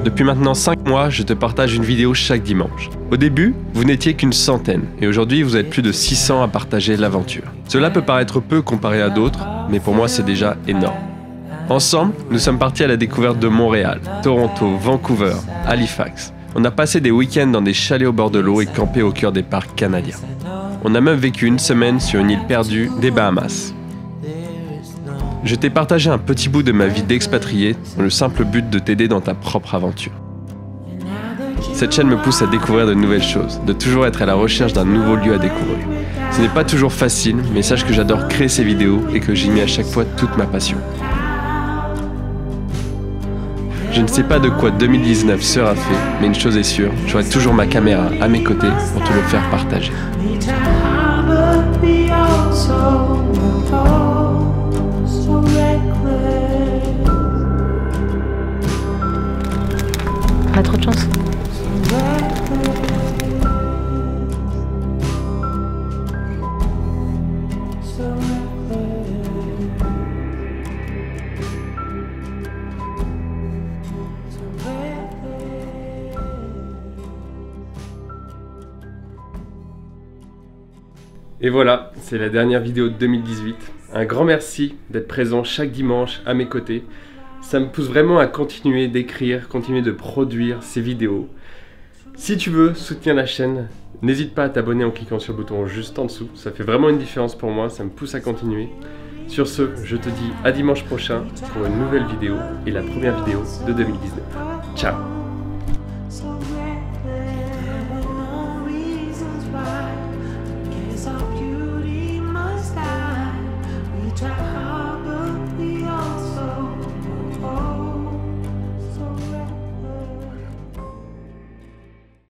Depuis maintenant 5 mois, je te partage une vidéo chaque dimanche. Au début, vous n'étiez qu'une centaine, et aujourd'hui vous êtes plus de 600 à partager l'aventure. Cela peut paraître peu comparé à d'autres, mais pour moi c'est déjà énorme. Ensemble, nous sommes partis à la découverte de Montréal, Toronto, Vancouver, Halifax. On a passé des week-ends dans des chalets au bord de l'eau et campé au cœur des parcs canadiens. On a même vécu une semaine sur une île perdue des Bahamas. Je t'ai partagé un petit bout de ma vie d'expatrié dans le simple but de t'aider dans ta propre aventure. Cette chaîne me pousse à découvrir de nouvelles choses, de toujours être à la recherche d'un nouveau lieu à découvrir. Ce n'est pas toujours facile, mais sache que j'adore créer ces vidéos et que j'y mets à chaque fois toute ma passion. Je ne sais pas de quoi 2019 sera fait, mais une chose est sûre, j'aurai toujours ma caméra à mes côtés pour te le faire partager. Pas trop de chance. Et voilà, c'est la dernière vidéo de 2018. Un grand merci d'être présent chaque dimanche à mes côtés. Ça me pousse vraiment à continuer d'écrire, continuer de produire ces vidéos. Si tu veux soutenir la chaîne, n'hésite pas à t'abonner en cliquant sur le bouton juste en dessous. Ça fait vraiment une différence pour moi, ça me pousse à continuer. Sur ce, je te dis à dimanche prochain pour une nouvelle vidéo et la première vidéo de 2019. Ciao!